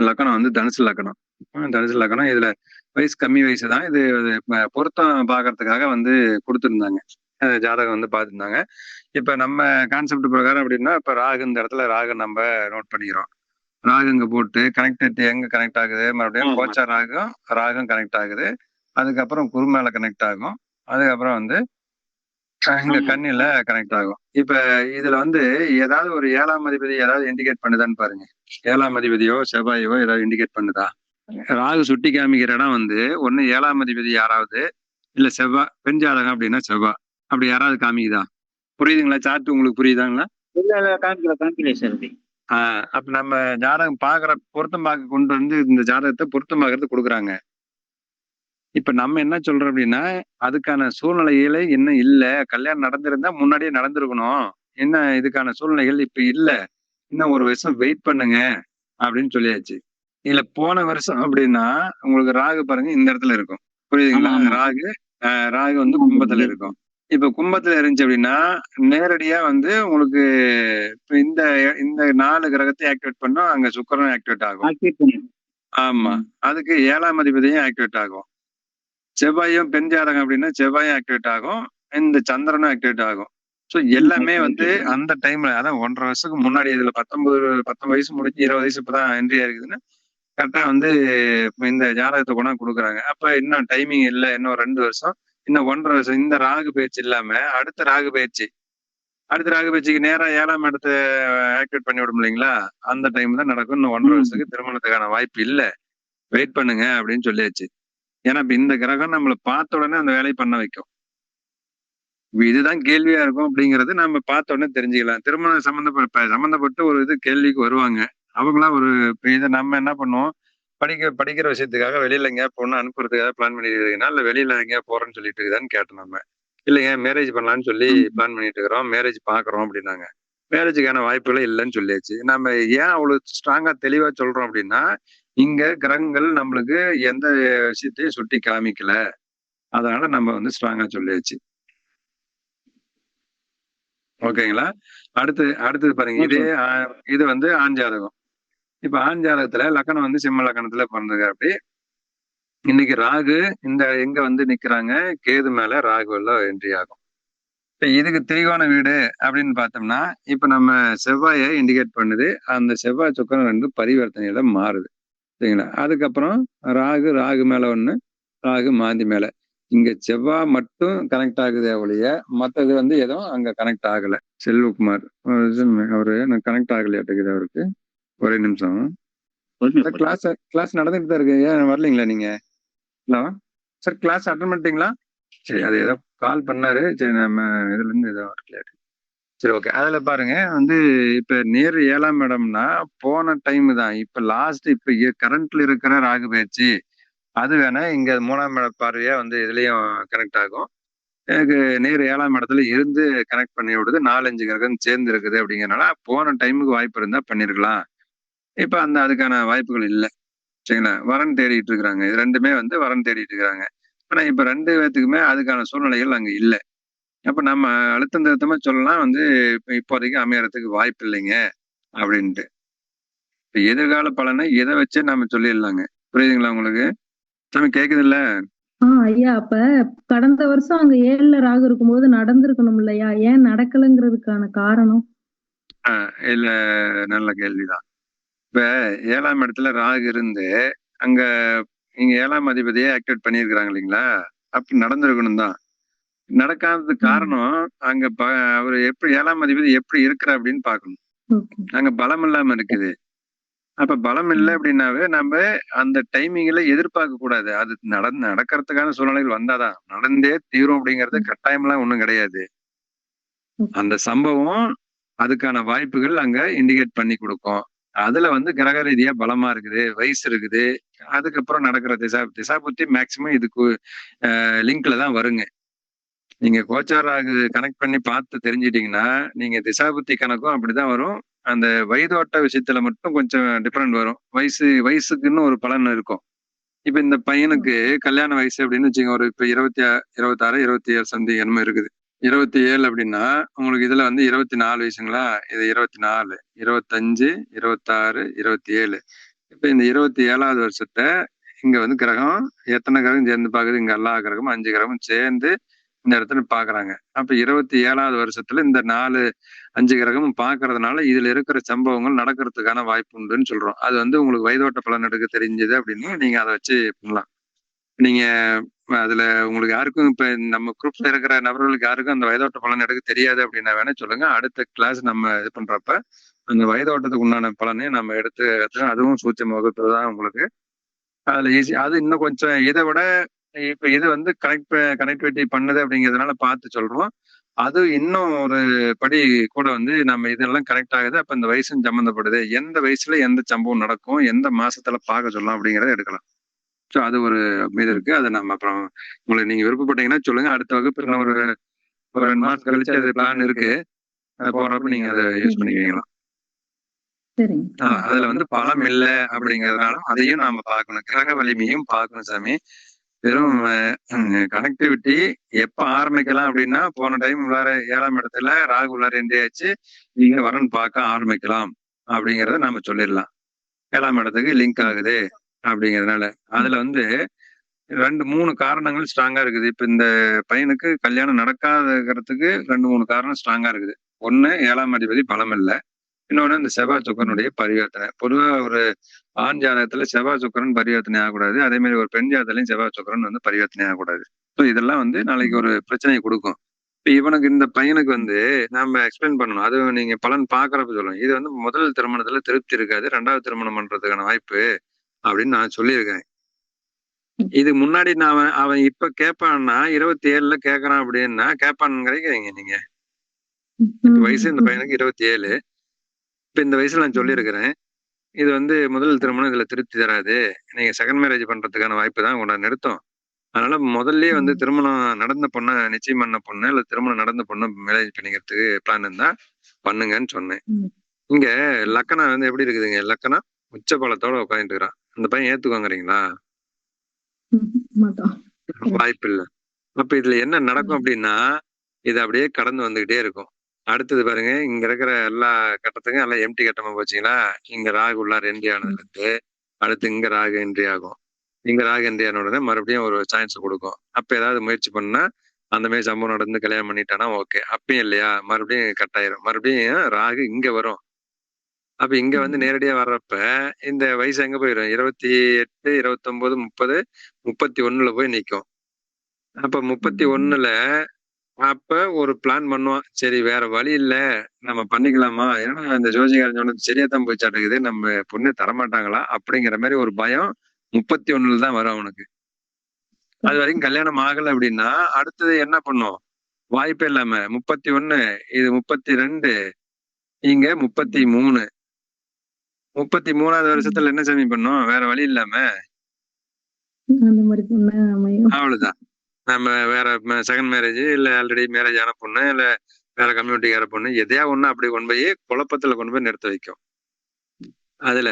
லக்கணம் வந்து தனுசு லக்கணம். தனுசு லக்கணம். இதுல வயசு கம்மி வயசு தான். இது பொருத்தம் பார்க்கறதுக்காக வந்து குடுத்திருந்தாங்க. ஜாதகம் வந்து பார்த்துருந்தாங்க. இப்ப நம்ம கான்செப்ட் பிரகாரம் எப்படின்னா, இப்ப ராகு இந்த இடத்துல ராகு நம்ம நோட் பண்ணிக்கிறோம். ராகு இங்க போட்டு கனெக்டிவிட்டி எங்க கனெக்ட் ஆகுது, மறுபடியும் கோச்சார் ராகும் கனெக்ட் ஆகுது. அதுக்கப்புறம் குரு மேல கனெக்ட் ஆகும். அதுக்கப்புறம் வந்து இங்க கண்ணில கனெக்ட் ஆகும். இப்ப இதுல வந்து ஏதாவது ஒரு 7ஆம் அதிபதி ஏதாவது இண்டிகேட் பண்ணுதான்னு பாருங்க. 7ஆம் அதிபதியோ செவ்வாயோ ஏதாவது இண்டிகேட் பண்ணுதா? ராகு சுட்டி காமிக்கிற இடம் வந்து ஒண்ணு 7ஆம் அதிபதி யாராவது, இல்ல செவ்வாய், பெண் ஜாதகம் அப்படின்னா செவ்வாய், அப்படி யாராவது காமிக்குதா? புரியுதுங்களா? சார்ட் உங்களுக்கு புரியுதாங்களா? இல்ல காமிக்கல சார். அப்ப நம்ம ஜாதகம் பொருத்தம் பார்க்க கொண்டு வந்து இந்த ஜாதகத்தை பொருத்தம் பார்க்கறது கொடுக்குறாங்க. இப்ப நம்ம என்ன சொல்றோம் அப்படின்னா, அதுக்கான சூழ்நிலைகளே இன்னும் இல்ல. கல்யாணம் நடந்திருந்தா முன்னாடியே நடந்திருக்கணும். என்ன இதுக்கான சூழ்நிலைகள் இப்ப இல்ல. இன்னும் 1 வருஷம் வெயிட் பண்ணுங்க அப்படின்னு சொல்லியாச்சு. இல்ல போன வருஷம் அப்படின்னா, உங்களுக்கு ராகு பாருங்க இந்த இடத்துல இருக்கும். புரியுதுங்களா? ராகு வந்து கும்பத்துல இருக்கும். இப்ப கும்பத்துல இருந்துச்சு அப்படின்னா, நேரடியா வந்து உங்களுக்கு இப்ப இந்த 4 கிரகத்தை ஆக்டிவேட் பண்ணா அங்க சுக்கிரன் ஆக்டிவேட் ஆகும். ஆமா. அதுக்கு 7ஆம் அதிபதியும் ஆக்டிவேட் ஆகும். செவ்வாயும் பெண் ஜாதகம் அப்படின்னா செவ்வாயும் ஆக்டிவேட் ஆகும். இந்த சந்திரனும் ஆக்டிவேட் ஆகும். ஸோ எல்லாமே வந்து அந்த டைம்ல அதான் 1.5 வருஷத்துக்கு முன்னாடி இதுல 19 வயசு முடிஞ்சு 20 வயசு இப்பதான் என்ட்ரி ஆயிருக்குதுன்னா கரெக்டா வந்து இந்த ஜாதகத்தை கொண்டாந்து கொடுக்குறாங்க. அப்ப இன்னும் டைமிங் இல்ல, இன்னும் 2 வருஷம், இன்னும் 1.5 வருஷம். இந்த ராகு பயிற்சி இல்லாம அடுத்த ராகு பயிற்சிக்கு நேரா 7ஆம் இடத்தை ஆக்டிவேட் பண்ணி விடும் இல்லைங்களா? அந்த டைம் தான் நடக்கும். இன்னும் 1.5 வருஷத்துக்கு திருமணத்துக்கான வாய்ப்பு இல்ல. வெயிட் பண்ணுங்க அப்படின்னு சொல்லியாச்சு. ஏன்னா இப்ப இந்த கிரகம் நம்மள பார்த்த உடனே அந்த வேலையை பண்ண வைக்கும். இதுதான் கேள்வியா இருக்கும் அப்படிங்கறது நம்ம பார்த்த உடனே தெரிஞ்சுக்கலாம். திருமணம் சம்பந்தப்பட்ட ஒரு இது கேள்விக்கு வருவாங்க. அவங்களா இதை நம்ம என்ன பண்ணுவோம், படிக்கிற விஷயத்துக்காக வெளியில எங்கேயா பொண்ணு அனுப்புறதுக்காக பிளான் பண்ணிட்டு இருக்கீங்கன்னா, இல்ல வெளியில எங்கேயா போறேன்னு சொல்லிட்டு இருக்குதான்னு கேட்டோம் நம்ம. இல்லைங்க மேரேஜ் பண்ணலாம்னு சொல்லி பிளான் பண்ணிட்டு இருக்கிறோம், மேரேஜ் பாக்குறோம் அப்படின்னாங்க. மேரேஜுக்கான வாய்ப்புகளே இல்லைன்னு சொல்லியாச்சு. நம்ம ஏன் அவ்வளவு ஸ்ட்ராங்கா தெளிவா சொல்றோம் அப்படின்னா, இங்க கிரகங்கள் நம்மளுக்கு எந்த விஷயத்தையும் சுட்டி காமிக்கல. அதனால நம்ம வந்து ஸ்ட்ராங்கா சொல்லியாச்சு. ஓகேங்களா? அடுத்தது பாருங்க. இது வந்து ஆண் ஜாதகம். இப்ப ஆண் ஜாதகத்துல லக்னம் வந்து சிம்ம லக்னத்துல பிறந்திருக்காப்படி. இன்னைக்கு ராகு எங்க வந்து நிக்கிறாங்க, கேது மேல ராகு எல்லாம் என்ட்ரி ஆகும். இப்ப இதுக்கு திரிகோண வீடு அப்படின்னு பார்த்தோம்னா, இப்ப நம்ம செவ்வாயை இண்டிகேட் பண்ணுது. அந்த செவ்வாய் சுக்கிரன் 2 பரிவர்த்தனையில மாறுது. சரிங்களா? அதுக்கப்புறம் ராகு மேல ஒண்ணு, ராகு மாந்தி மேல. இங்க செவ்வாய் மட்டும் கனெக்ட் ஆகுதே ஒழிய மத்தது வந்து எதுவும் அங்க கனெக்ட் ஆகல. செல்வகுமார் அவரு கனெக்ட் ஆகலையாட்டுக்குது அவருக்கு. ஒரே நிமிஷம். கிளாஸ் நடந்துட்டு தான் இருக்கு. ஏன் வரலீங்களா நீங்க? ஹலோ சார், கிளாஸ் அட்டன் பண்ணிட்டீங்களா? சரி, அது ஏதோ கால் பண்ணாரு. சரி, நம்ம இதுல இருந்து ஏதோ வரலையாட்டு. சரி, ஓகே. அதுல பாருங்க வந்து இப்ப நேர் 7ஆம் இடம்னா போன டைம் தான். இப்ப லாஸ்ட் இப்ப கரண்ட்ல இருக்கிற ராகு பயிற்சி அது வேணா இங்க 3ஆம் இட பார்வையா வந்து இதுலயும் கனெக்ட் ஆகும். எனக்கு நேர் 7ஆம் இடத்துல இருந்து கனெக்ட் பண்ணி விடுது. 4, 5 கிரகம் சேர்ந்து இருக்குது அப்படிங்கறனால போன டைமுக்கு வாய்ப்பு இருந்தா பண்ணிருக்கலாம். இப்ப அதுக்கான வாய்ப்புகள் இல்ல. சரிங்களா? வரன் தேடிட்டு இருக்கிறாங்க. இது 2மே வந்து வரன் தேடிட்டு இருக்காங்க. ஆனா இப்ப 2 பேத்துக்குமே அதுக்கான சூழ்நிலைகள் அங்க இல்ல. அப்ப நம்ம அழுத்தம் திருத்தமா சொல்லலாம் வந்து இப்போதைக்கு அமையறதுக்கு வாய்ப்பு இல்லைங்க அப்படின்ட்டு. இப்ப எதிர்கால பலனை எதை வச்சு நம்ம சொல்லிடலாங்க. புரியுதுங்களா உங்களுக்கு? சாமி கேக்குது இல்ல? ஐயா, அப்ப கடந்த வருஷம் அங்க 7ல ராகு இருக்கும்போது நடந்திருக்கணும் இல்லையா? ஏன் நடக்கலங்கிறதுக்கான காரணம்? இல்ல, நல்ல கேள்விதான். இப்ப 7ஆம் இடத்துல ராகு இருந்து அங்க நீங்க 7ஆம் அதிபதியை ஆக்டிவேட் பண்ணியிருக்கிறாங்க இல்லைங்களா? அப்ப நடந்திருக்கணும் தான். நடக்காததுக்கு காரணம் அங்க அவரு எப்படி 7ஆம் அதிபதி எப்படி இருக்கிற அப்படின்னு பாக்கணும். அங்க பலம் இல்லாம இருக்குது. அப்ப பலம் இல்லை அப்படின்னாவே நம்ம அந்த டைமிங்ல எதிர்பார்க்க கூடாது. அது நடக்கிறதுக்கான சூழ்நிலைகள் வந்தாதான் நடந்தே தீரும் அப்படிங்கறது கட்டாயம்லாம் ஒண்ணும் கிடையாது. அந்த சம்பவம் அதுக்கான வாய்ப்புகள் அங்க இண்டிகேட் பண்ணி கொடுக்கும். அதுல வந்து கிரக ரீதியா பலமா இருக்குது, வயசு இருக்குது. அதுக்கப்புறம் நடக்கிற திசா புத்தி மேக்சிமம் இதுக்கு லிங்க்ல தான் வருங்க. நீங்க கோச்சார் ராகு கனெக்ட் பண்ணி பார்த்து தெரிஞ்சிட்டீங்கன்னா நீங்க திசா புத்தி கணக்கும் அப்படிதான் வரும். அந்த வயதோட்ட விஷயத்துல மட்டும் கொஞ்சம் டிஃபரெண்ட் வரும். வயசுக்குன்னு ஒரு பலன் இருக்கும். இப்ப இந்த பையனுக்கு கல்யாண வயசு அப்படின்னு வச்சுக்கோங்க, ஒரு இப்ப 26, 27 சம்திங் என்னமோ இருக்குது. 27 அப்படின்னா உங்களுக்கு இதுல வந்து 24 வயசுங்களா? இது 24, 25, 26, 27. இப்ப இந்த 27வது வருஷத்த இங்க வந்து கிரகம் எத்தனை கிரகம் சேர்ந்து பாக்குது? இங்க எல்லா கிரகமும் 5 கிரகமும் சேர்ந்து இந்த இடத்துல பாக்குறாங்க. அப்ப 27வது வருஷத்துல இந்த 5 கிரகமும் பாக்குறதுனால இதுல இருக்கிற சம்பவங்கள் நடக்கிறதுக்கான வாய்ப்பு உண்டுன்னு சொல்றோம். அது வந்து உங்களுக்கு வயதோட்ட பலன் எடுக்க தெரிஞ்சது அப்படின்னா நீங்க அதை வச்சு பண்ணலாம். நீங்க அதுல உங்களுக்கு யாருக்கும் இப்ப நம்ம குரூப்ல இருக்கிற நபர்களுக்கு யாருக்கும் அந்த வயதோட்ட பலன் எடுக்க தெரியாது அப்படின்னா வேணா சொல்லுங்க. அடுத்த கிளாஸ் நம்ம இது பண்றப்ப அந்த வயதோட்டத்துக்கு உண்டான பலனை நம்ம எடுத்து அதுவும் சூட்சம வகுப்பு தான் உங்களுக்கு. அதுல ஈஸி. அது இன்னும் கொஞ்சம் இதை விட இப்ப இது வந்து கனெக்டிவிட்டி பண்ணுது அப்படிங்கிறதுனால பார்த்து சொல்றோம். அது இன்னும் ஒரு படி கூட வந்து நம்ம இதெல்லாம் கனெக்ட் ஆகுது. அப்ப இந்த வயசும் சம்மந்தப்படுது. எந்த வயசுல எந்த சம்பவம் நடக்கும், எந்த மாசத்துல பார்க்க சொல்லலாம் அப்படிங்கிறத எடுக்கலாம். ஸோ அது ஒரு மீது இருக்கு. அதை நம்ம அப்புறம் உங்களுக்கு நீங்க விருப்பப்பட்டீங்கன்னா சொல்லுங்க. அடுத்த வகுப்பு இன்னும் ஒரு 2 மாசம் கழிச்சு அது பிளான் இருக்கு. போறப்ப நீங்க அதை யூஸ் பண்ணிக்கலாம். சரிங்க. அதுல வந்து பலம் இல்ல அப்படிங்கறதுனால அதையும் நாம பார்க்கணும். கிரக வலிமையும் பார்க்கணும் சாமி. வெறும் கனெக்டிவிட்டி எப்ப ஆரம்பிக்கலாம் அப்படின்னா, போன டைம் உள்ளார 7ஆம் இடத்துல ராகு உள்ளார என்ட்ரி ஆச்சு. நீங்க வரன் பார்க்க ஆரம்பிக்கலாம் அப்படிங்கறத நாம சொல்லிடலாம். 7ஆம் இடத்துக்கு லிங்க் ஆகுது அப்படிங்கறதுனால. அதுல வந்து 3 காரணங்கள் ஸ்ட்ராங்கா இருக்குது. இப்ப இந்த பையனுக்கு கல்யாணம் நடக்காதங்கிறதுக்கு 3 காரணம் ஸ்ட்ராங்கா இருக்குது. 1 7ஆம் அதிபதி பலம் இல்ல. இன்னொன்னு இந்த செவ்வாய் சுக்கிரனுடைய பரிவர்த்தனை. பொதுவா ஒரு ஆண் ஜாதகத்துல செவ்வாய் சுக்கிரன் பரிவர்த்தனை ஆகக்கூடாது. அதே மாதிரி ஒரு பெண் ஜாதகத்திலையும் செவ்வாய் சுக்கிரன் வந்து பரிவர்த்தனை ஆகக்கூடாது. ஸோ இதெல்லாம் வந்து நாளைக்கு ஒரு பிரச்சனையை கொடுக்கும். இப்ப இவனுக்கு இந்த பையனுக்கு வந்து நாம எக்ஸ்பிளைன் பண்ணணும். அது நீங்க பலன் பாக்குறப்ப சொல்லணும். இது வந்து முதல் திருமணத்துல திருப்தி இருக்காது. 2வது திருமணம் பண்றதுக்கான வாய்ப்பு அப்படின்னு நான் சொல்லியிருக்கேன். இது முன்னாடி அவன் இப்ப கேட்பான்னா 27ல கேட்கறான் அப்படின்னா கேட்பான்னு கிடைக்கிறீங்க நீங்க. வயசு இந்த பையனுக்கு 27. இப்ப இந்த வயசுல நான் சொல்லியிருக்கிறேன். இது வந்து முதல் திருமணம் இதுல திருப்தி தராது. நீங்க செகண்ட் மேரேஜ் பண்றதுக்கான வாய்ப்பு தான் உங்களை நிறுத்தும். அதனால முதல்லயே வந்து திருமணம் நடந்த பொண்ணை நிச்சயம் பண்ண பொண்ணு இல்ல திருமணம் நடந்த பொண்ணை மேரேஜ் பண்ணிக்கிறதுக்கு பிளான் இருந்தா பண்ணுங்கன்னு சொன்னேன். இங்க லக்கணம் வந்து எப்படி இருக்குதுங்க? லக்கணம் உச்ச பலத்தோட உட்காந்துட்டு இருக்கிறான். அந்த பையன் ஏத்துக்கோங்கறீங்களா? வாய்ப்பு இல்ல. அப்ப இதுல என்ன நடக்கும் அப்படின்னா இது அப்படியே கடந்து வந்துகிட்டே இருக்கும். அடுத்தது பாருங்க, இங்க இருக்கிற எல்லா கட்டத்துக்கும் எல்லாம் எம்டி கட்டமா போச்சுங்களா? இங்க ராகு உள்ளார் என்ட்ரி ஆனதுல இருந்து அடுத்து இங்க ராகு என்ட்ரி ஆகும். இங்க ராகு என்ட்ரி ஆன உடனே மறுபடியும் ஒரு சான்ஸ் கொடுக்கும். அப்ப ஏதாவது முயற்சி பண்ணா அந்த மாதிரி சம்பவம் நடந்து கல்யாணம் பண்ணிட்டானா ஓகே. அப்பயும் இல்லையா மறுபடியும் கட் ஆயிரும். மறுபடியும் ராகு இங்க வரும். அப்ப இங்க வந்து நேரடியா வர்றப்ப இந்த வயசு எங்க போயிடும்? 28, 29, 30, 31ல போய் நிக்கும். அப்ப 31ல அப்ப ஒரு பிளான் பண்ணுவான். சரி வேற வழி இல்ல. நம்ம பண்ணிக்கலாமா? ஏன்னா இந்த ஜோசிகாரன் சொன்னது சரியா தான் போய்ச்சாட்டுக்குது. நம்ம பொண்ணு தரமாட்டாங்களா? அப்படிங்கிற மாதிரி ஒரு பயம் 31ல தான் வரும் அவனுக்கு. அது வரைக்கும் கல்யாணம் ஆகல அப்படின்னா அடுத்தது என்ன பண்ணும்? வாய்ப்பே இல்லாம 31 இது 32 இங்க 33. 33வது வருஷத்துல என்ன சாமி பண்ணும்? வேற வழி இல்லாம அவ்வளவுதான். நம்ம வேற செகண்ட் மேரேஜ் இல்ல ஆல்ரெடி மேரேஜ் ஆன பொண்ணு இல்ல வேற கம்யூனிட்டிக்கார பொண்ணு எதையா ஒண்ணு அப்படி கொண்டு போய் குழப்பத்துல கொண்டு போய் நிறுத்த வைக்கும். அதுல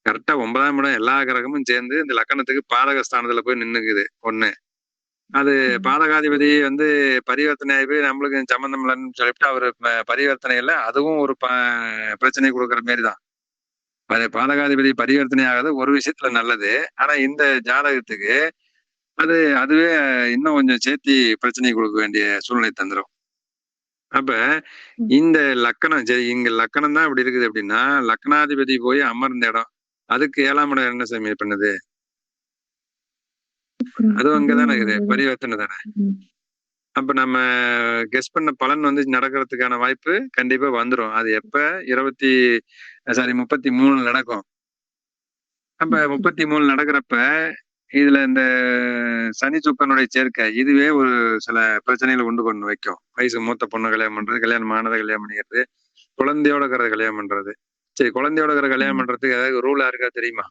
கரெக்டா 9ஆம் இடம் எல்லா கிரகமும் சேர்ந்து இந்த லக்கணத்துக்கு பாதக ஸ்தானத்துல போய் நின்னுக்குது ஒண்ணு. அது பாதகாதிபதி வந்து பரிவர்த்தனை ஆகி போய் நம்மளுக்கு சம்பந்தம் இல்லைன்னு சொல்லிட்டு அவரு பரிவர்த்தனையில அதுவும் ஒரு பிரச்சனை கொடுக்குற மாரிதான். பாதகாதிபதி பரிவர்த்தனை ஆகாத ஒரு விஷயத்துல நல்லது. ஆனா இந்த ஜாதகத்துக்கு அதுவே இன்னும் கொஞ்சம் சேர்த்தி பிரச்சனை கொடுக்க வேண்டிய சூழ்நிலை தந்துரும். அப்ப இந்த லக்கணம் சரி இங்க லக்கணம் தான் இப்படி இருக்குது அப்படின்னா லக்னாதிபதி போய் அமர்ந்த இடம் அதுக்கு 7ஆம் இடம் என்ன சாமி பண்ணுது? அதுவும் அங்கதானே இருக்குது. பரிவர்த்தனை தானே. அப்ப நம்ம கெஸ் பண்ண பலன் வந்து நடக்கிறதுக்கான வாய்ப்பு கண்டிப்பா வந்துரும். அது எப்ப 33 நடக்கும். அப்ப 33 நடக்கிறப்ப இதுல இந்த சனி சுக்கரனுடைய சேர்க்கை இதுவே ஒரு சில பிரச்சனைகளை உண்டு பண்ண வைக்கும். வயசு மூத்த பொண்ணை கல்யாணம் பண்றது, கல்யாணம் ஆனதை கல்யாணம் பண்ணிக்கிறது, குழந்தையோட இருக்கிற கல்யாணம் பண்றது. சரி குழந்தையோட இருக்கிற கல்யாணம் பண்றதுக்கு ஏதாவது ரூலா இருக்கா தெரியுமா?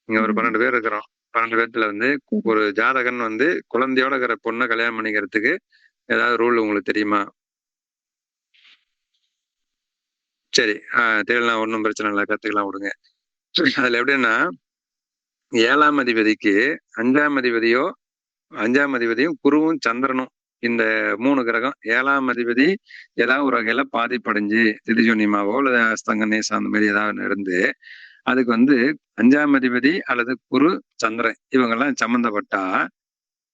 இங்க ஒரு 12 பேர் இருக்கிறோம். 12 பேர்த்துல வந்து ஒரு ஜாதகன் வந்து குழந்தையோட இருக்கிற பொண்ணை கல்யாணம் பண்ணிக்கிறதுக்கு ஏதாவது ரூல் உங்களுக்கு தெரியுமா? சரி தெரியலாம், ஒன்றும் பிரச்சனை இல்லை, கத்துக்கலாம் விடுங்க. அதுல எப்படின்னா 7ஆம் அதிபதிக்கு 5ஆம் அதிபதியும் குருவும் சந்திரனும் இந்த 3 கிரகம் 7ஆம் அதிபதி ஏதாவது ஒரு வகையில பாதிப்படைஞ்சு திதிஜோனியமாவோ அல்லது அஸ்தங்க நேசம் அந்த மாதிரி ஏதாவது இருந்து அதுக்கு வந்து 5ஆம் அதிபதி அல்லது குரு சந்திரன் இவங்கெல்லாம் சம்மந்தப்பட்டா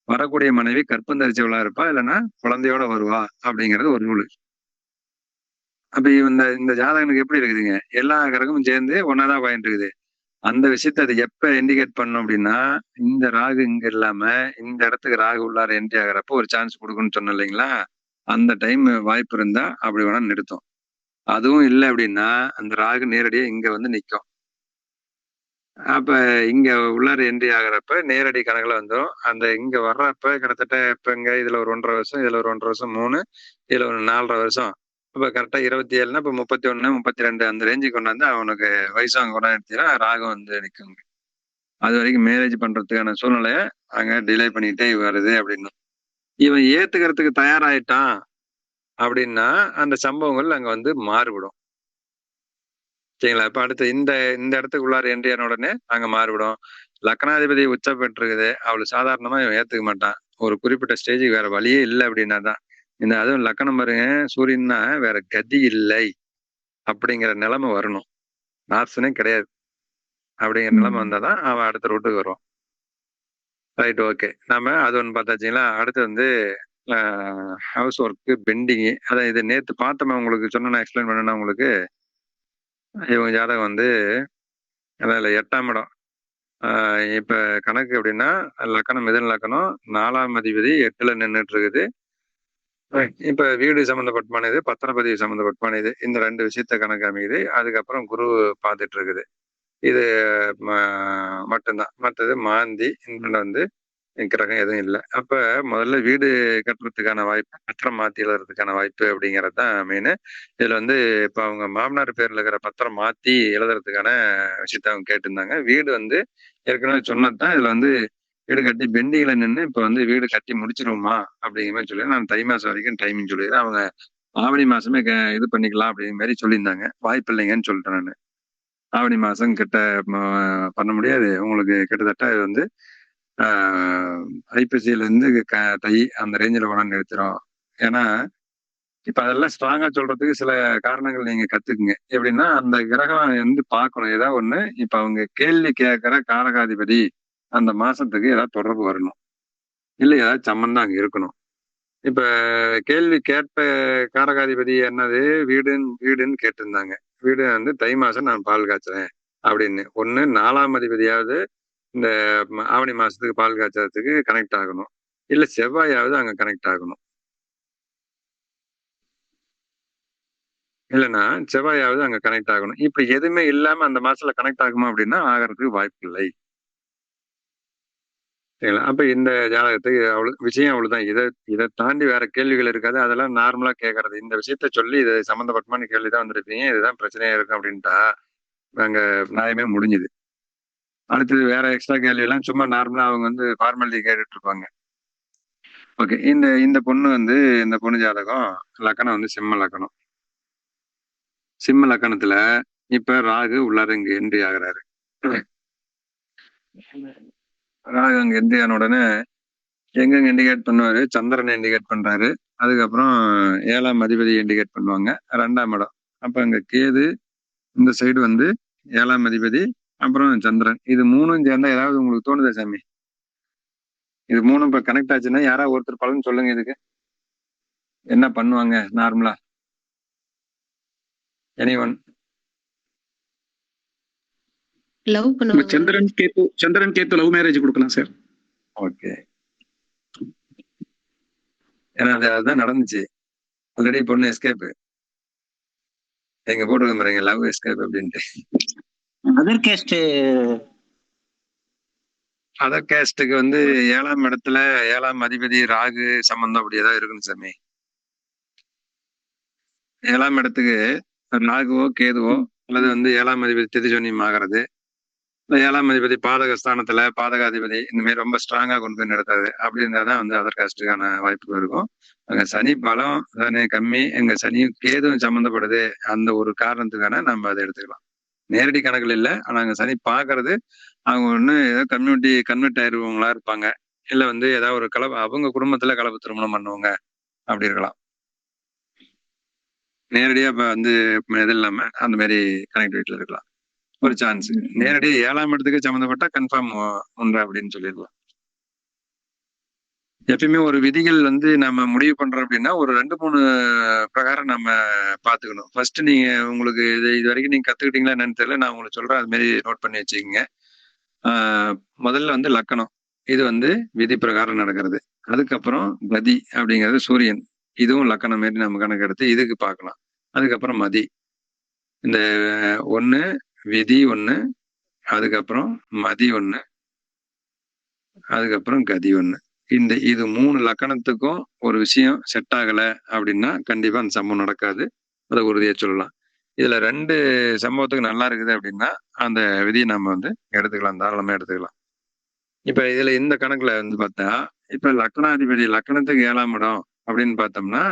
வரக்கூடிய மனைவி கற்பம் தரிச்சவளா இருப்பா, இல்லைன்னா குழந்தையோட வருவா அப்படிங்கிறது ஒரு ரூல். அப்ப இந்த இந்த ஜாதகனுக்கு எப்படி இருக்குதுங்க? எல்லா கிரகமும் சேர்ந்து ஒன்னாதான் பாயிண்ட் இருக்குது. அந்த விஷயத்த அது எப்ப இண்டிகேட் பண்ணும் அப்படின்னா, இந்த ராகு இங்க இல்லாம இந்த இடத்துக்கு ராகு உள்ளார என்ட்ரி ஆகுறப்போ ஒரு சான்ஸ் கொடுக்குன்னு சொன்னேன் இல்லைங்களா? அந்த டைம் வாய்ப்பு இருந்தா அப்படி வேணா நிறுத்தும். அதுவும் இல்லை அப்படின்னா அந்த ராகு நேரடியா இங்க வந்து நிக்கும். அப்ப இங்க உள்ளார என்ட்ரி ஆகுறப்ப நேரடி கணக்குல வந்துடும். அந்த இங்க வர்றப்ப கிட்டத்தட்ட இப்ப இங்க இதுல ஒரு 1.5 வருஷம், இதுல ஒரு 1.5 வருஷம் 3, இதுல ஒரு 4.5 வருஷம். இப்ப கரெக்டா 27னா இப்ப 31, 32 அந்த ரேஞ்சுக்கு கொண்டாந்து அவனுக்கு வயசு அங்க கொண்டாந்துச்சுன்னா ராகம் வந்து நிக்குங்க. அது வரைக்கும் மேரேஜ் பண்றதுக்கான சூழ்நிலைய அங்க டிலே பண்ணிட்டே வருது அப்படின்னு. இவன் ஏத்துக்கிறதுக்கு தயாராயிட்டான் அப்படின்னா அந்த சம்பவங்கள் அங்க வந்து மாறுபடும். சரிங்களா? இப்ப அடுத்து இந்த இந்த இடத்துக்கு உள்ளார என்ட்ரி ஆன உடனே அங்க மாறுபடும். லக்னாதிபதி உச்ச பெற்றிருக்குது. அவளு சாதாரணமா இவன் ஏத்துக்க மாட்டான். ஒரு குறிப்பிட்ட ஸ்டேஜுக்கு வேற வழியே இல்லை அப்படின்னா தான். இந்த அதுவும் லக்னம் பாருங்க, சூரியன்னா வேற கதி இல்லை அப்படிங்கிற நிலைமை வரணும். ஆப்ஷனே கிடையாது. அப்படிங்கிற நிலைமை வந்தாதான் அவன் அடுத்த ரூட்டுக்கு வருவான். Right, okay. நாம அது ஒண்ணு பார்த்தாச்சுங்களா? அடுத்து வந்து ஹவுஸ் ஒர்க் பெண்டிங். அதான் இது நேத்து பார்த்தோமே, உங்களுக்கு சொன்ன எக்ஸ்பிளைன் பண்ணேன்னா உங்களுக்கு. இவங்க ஜாதகம் வந்து அதில் 8ஆம் இடம். இப்ப கணக்கு எப்படின்னா லக்கணம் மிதன் லக்கணம் 4ஆம் அதிபதி 8ல நின்றுட்டு இருக்குது. இப்ப வீடு சம்பந்தப்பட்டமானது, பத்திரப்பதிவு சம்பந்தப்பட்டமானது, இந்த 2 விஷயத்த கணக்கு அமையுது. அதுக்கப்புறம் குரு பார்த்துட்டு இருக்குது. இது மட்டும்தான். மற்றது மாந்தி இந்த வந்து கிரகம் எதுவும் இல்லை. அப்ப முதல்ல வீடு கட்டுறதுக்கான வாய்ப்பு, பத்திரம் மாத்தி எழுதுறதுக்கான வாய்ப்பு அப்படிங்கிறது தான் மெயின். இதுல வந்து இப்ப அவங்க மாமனார் பேர்ல இருக்கிற பத்திரம் மாத்தி எழுதுறதுக்கான விஷயத்த அவங்க கேட்டிருந்தாங்க. வீடு வந்து ஏற்கனவே சொன்னதுதான். இதுல வந்து வீடு கட்டி பெண்டிங்ல நின்று இப்ப வந்து வீடு கட்டி முடிச்சிருவோமா அப்படிங்கிற மாதிரி சொல்லி நான் தை மாசம் வரைக்கும் டைமிங் சொல்லிடுறேன். அவங்க ஆவணி மாசமே இது பண்ணிக்கலாம் அப்படிங்கிற மாதிரி சொல்லியிருந்தாங்க. வாய்ப்பு இல்லைங்கன்னு சொல்லிட்டேன் நான். ஆவணி மாசம் கிட்ட பண்ண முடியாது உங்களுக்கு. கிட்டத்தட்ட இது வந்து ஐப்பசியில இருந்து தை அந்த ரேஞ்சில் கொண்டாந்து நிறுத்துறோம். ஏன்னா இப்ப அதெல்லாம் ஸ்ட்ராங்கா சொல்றதுக்கு சில காரணங்கள் நீங்க கத்துக்குங்க. எப்படின்னா அந்த கிரகம் வந்து பார்க்கணும் ஏதாவது ஒண்ணு. இப்ப அவங்க கேள்வி கேட்கிற காரகாதிபதி அந்த மாசத்துக்கு ஏதாவது தொடர்பு வரணும், இல்ல ஏதாவது சம்பந்தம் அங்க இருக்கணும். இப்ப கேள்வி கேட்ப காரகாதிபதி என்னது, வீடுன்னு கேட்டிருந்தாங்க. வீடு வந்து தை மாசம் நான் பால் காய்ச்சுறேன் அப்படின்னு. ஒண்ணு 4ஆம் அதிபதியாவது இந்த ஆவணி மாசத்துக்கு பால் காய்ச்சறதுக்கு கனெக்ட் ஆகணும், இல்ல செவ்வாயாவது அங்க கனெக்ட் ஆகணும். இல்லைன்னா செவ்வாயாவது அங்க கனெக்ட் ஆகணும். இப்படி எதுவுமே இல்லாம அந்த மாசத்துல கனெக்ட் ஆகுமா அப்படின்னா ஆகிறதுக்கு வாய்ப்பு இல்லை. சரிங்களா? அப்ப இந்த ஜாதகத்துக்கு விஷயம் அவ்வளவுதான். இதை தாண்டி வேற கேள்விகள் இருக்காது. அதெல்லாம் நார்மலா கேட்கறது. இந்த விஷயத்த சொல்லி இது சம்பந்தப்பட்டமான கேள்விதான் வந்திருப்பீங்க, இதுதான் பிரச்சனையா இருக்கும் அப்படின்ட்டா அங்க நியாயமே முடிஞ்சுது. அடுத்தது வேற எக்ஸ்ட்ரா கேள்வி எல்லாம் சும்மா நார்மலா அவங்க வந்து ஃபார்மாலிட்டி கேட்டுட்டு இருப்பாங்க. ஓகே. இந்த பொண்ணு வந்து இந்த பொண்ணு ஜாதகம் லக்கணம் வந்து சிம்ம லக்கணம். சிம்ம லக்கணத்துல இப்ப ராகு உள்ளார இங்க என்ட்ரி ஆகுறாரு. ராகு அங்க என்ட்ரி ஆன உடனே எங்கெங்க இண்டிகேட் பண்ணுவாரு, சந்திரனை இண்டிகேட் பண்றாரு. அதுக்கப்புறம் 7ஆம் அதிபதி இண்டிகேட் பண்ணுவாங்க, 2ஆம் இடம். அப்ப அங்க கேது, இந்த சைடு வந்து 7ஆம் அதிபதி, அப்புறம் சந்திரன். இது 3ம் சேர்ந்தா ஏதாவது உங்களுக்கு தோணுதா சாமி? இது 3ம் இப்ப கனெக்ட் ஆச்சுன்னா யாராவது ஒருத்தர் பலன் சொல்லுங்க. இதுக்கு என்ன பண்ணுவாங்க நார்மலா? எனிஒன்? லவ் பண்ணுவாங்க. சந்திரன் கேத்து லவ் மேரேஜ் கொடுக்கலாம் சார். ஓகே. ஏன்னா அதுதான் நடந்துச்சு ஆல்ரெடி. பொண்ணு எஸ்கேப் எங்க போட்டு பாருங்க, லவ் எஸ்கேப் அப்படின்ட்டு. அதர் கேஸ்டுக்கு வந்து 7ஆம் இடத்துல 7ஆம் அதிபதி ராகு சம்பந்தம் அப்படி ஏதாவது இருக்குன்னு சாமி. 7ஆம் இடத்துக்கு ராகுவோ கேதுவோ அல்லது வந்து 7ஆம் அதிபதி திதிஜோனியம் ஆகிறது, இல்லை 7ஆம் அதிபதி பாதக ஸ்தானத்துல பாதகாதிபதி இந்த மாதிரி ரொம்ப ஸ்ட்ராங்கா கொண்டு போய் நடத்தாது அப்படி இருந்தாதான் வந்து அதர் காஸ்டுக்கான வாய்ப்புகள் இருக்கும். அங்க சனி பலம் சனி கம்மி, எங்க சனியும் கேதுவும் சம்மந்தப்படுது. அந்த ஒரு காரணத்துக்கான நம்ம அதை எடுத்துக்கலாம். நேரடி கணக்குல இல்லை, ஆனா அங்க சனி பாக்குறது அவங்க ஒண்ணு ஏதோ கம்யூனிட்டி கன்வெர்ட் ஆயிருவங்களா இருப்பாங்க, இல்ல வந்து ஏதாவது ஒரு அவங்க குடும்பத்துல கலப்பு திருமணம் பண்ணுவாங்க அப்படி இருக்கலாம். நேரடியா இப்ப வந்து இது இல்லாம அந்த மாதிரி கனெக்டிவிட்டில இருக்கலாம் ஒரு சான்ஸ். நேரடியா 7ஆம் இடத்துக்கு சம்மந்தப்பட்ட கன்ஃபார்ம் உண்டு அப்படின்னு சொல்லிடலாம். எப்பயுமே ஒரு விதிகள் வந்து நம்ம முடிவு பண்றோம் அப்படின்னா ஒரு 2-3 பிரகாரம் நம்ம பாத்துக்கணும். ஃபர்ஸ்ட் நீங்க உங்களுக்கு இது வரைக்கும் நீங்க கத்துக்கிட்டீங்களா என்னன்னு தெரியல, நான் உங்களுக்கு சொல்றேன், அது மாதிரி நோட் பண்ணி வச்சுக்கோங்க. முதல்ல வந்து லக்கணம், இது வந்து விதி பிரகாரம் நடக்கிறது. அதுக்கப்புறம் கதி அப்படிங்கிறது சூரியன், இதுவும் லக்கணம் மாரி நம்ம கணக்கு எடுத்து இதுக்கு பார்க்கலாம். அதுக்கப்புறம் மதி, இந்த 1 விதி 1, அதுக்கப்புறம் மதி 1, அதுக்கப்புறம் கதி 1. இது 3 லக்கணத்துக்கும் ஒரு விஷயம் செட் ஆகல அப்படின்னா கண்டிப்பா அந்த சம்பவம் நடக்காது, அதை உறுதியா சொல்லலாம். இதுல 2 சம்பவத்துக்கு நல்லா இருக்குது அப்படின்னா அந்த விதியை நம்ம வந்து எடுத்துக்கலாம், தாராளமா எடுத்துக்கலாம். இப்ப இதுல இந்த கணக்குல வந்து பார்த்தா, இப்ப லக்னாதிபதி லக்கணத்துக்கு 7ஆம் இடம் அப்படின்னு பார்த்தோம்னா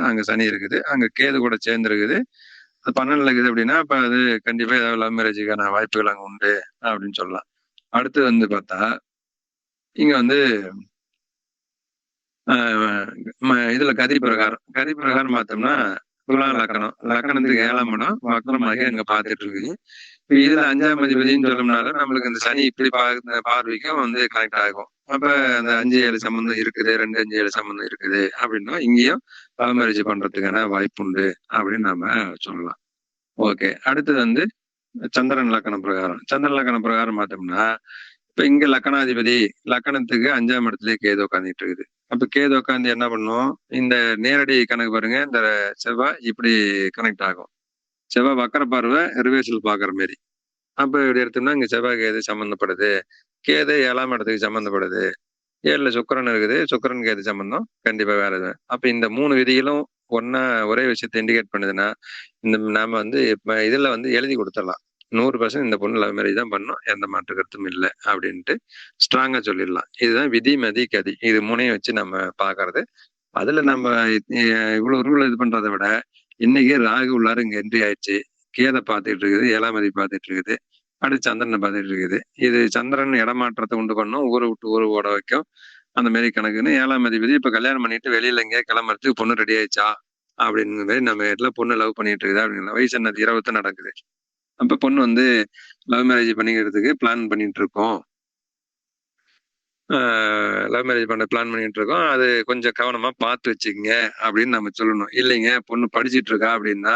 அங்க சனி இருக்குது, அங்க கேது கூட சேர்ந்து இருக்குது, அது 12 இருக்குது அப்படின்னா அப்ப அது கண்டிப்பா ஏதாவது லவ் மேரேஜுக்கான வாய்ப்புகள் அங்க உண்டு அப்படின்னு சொல்லலாம். அடுத்து வந்து பார்த்தா இங்க வந்து இதுல கதி பிரகாரம் பார்த்தோம்னா துலா லக்கணம், லக்கணத்துக்கு 7ஆம் இடம் வக்ரமாகி அங்க பார்த்துட்டு இருக்குது. இப்ப இதுல 5ஆம் அதிபதினு சொல்லணும்னால நம்மளுக்கு இந்த சனி இப்படி பார்வைக்கும் வந்து கனெக்ட் ஆகும். அப்ப அந்த 5-7 சம்பந்தம் இருக்குது, 2-5-7 சம்பந்தம் இருக்குது அப்படின்னா இங்கேயும் லவ் மேரேஜ் பண்றதுக்கான வாய்ப்பு உண்டு அப்படின்னு நாம சொல்லலாம். ஓகே, அடுத்தது வந்து சந்திரன் லக்கணம் பிரகாரம் பார்த்தோம்னா இப்ப இங்க லக்கணாதிபதி லக்கணத்துக்கு 5ஆம் இடத்துலயே கேது உட்காந்துட்டு இருக்குது. அப்ப கேது உட்காந்து என்ன பண்ணும், இந்த நேரடி கணக்கு பாருங்க, இந்த செவ்வாய் இப்படி கனெக்ட் ஆகும், செவ்வாய் வக்கர பார்வை ரிவர்சல் பாக்குற மாதிரி. அப்ப இப்படி எடுத்தோம்னா இங்க செவ்வாய் கேது சம்பந்தப்படுது, கேது 7ஆம் இடத்துக்கு சம்பந்தப்படுது, 7ல சுக்கிரன் இருக்குது, சுக்கிரன் கேது சம்பந்தம் கண்டிப்பா வேற இது. அப்ப இந்த 3 விதிகளும் ஒரே விஷயத்தை இண்டிகேட் பண்ணுதுன்னா நாம வந்து இப்ப இதுல வந்து எழுதி கொடுத்துடலாம், 100% இந்த பொண்ணு லவ் மேரேஜ் தான் பண்ணும், எந்த மாற்று கருத்தும் இல்லை அப்படின்ட்டு ஸ்ட்ராங்கா சொல்லிடலாம். இதுதான் விதி மதி கதி, இது 3ஐயும் வச்சு நம்ம பாக்குறது. அதுல நம்ம இவ்வளவு ரூல் இது பண்றதை விட இன்னைக்கு ராகு உள்ளார இங்க என்ட்ரி ஆயிடுச்சு, கேதை பார்த்துட்டு இருக்குது, 7ஆம் அதிபதி பார்த்துட்டு இருக்குது, அடுத்து சந்திரனை பார்த்துட்டு இருக்குது. இது சந்திரன் இடமாற்றத்தை உண்டு பண்ணும், ஊரை விட்டு ஊரை ஓட வைக்கும், அந்த மாதிரி கணக்குன்னு 7ஆம் அதிபதி இப்ப கல்யாணம் பண்ணிட்டு வெளியில எங்கேயா கிளம்புறதுக்கு பொண்ணு ரெடி ஆயிடுச்சா அப்படிங்கிற மாதிரி நம்ம இடத்துல பொண்ணு லவ் பண்ணிட்டு இருக்குது அப்படிங்கிற வயசு என்ன 20 நடக்குது. அப்ப பொண்ணு வந்து லவ் மேரேஜ் பண்ணிக்கிறதுக்கு பிளான் பண்ணிட்டு இருக்கோம், லவ் மேரேஜ் பண்ண பிளான் பண்ணிட்டு இருக்கோம், அது கொஞ்சம் கவனமா பார்த்து வச்சுக்கங்க அப்படின்னு நம்ம சொல்லணும். இல்லைங்க பொண்ணு படிச்சுட்டு இருக்கா அப்படின்னா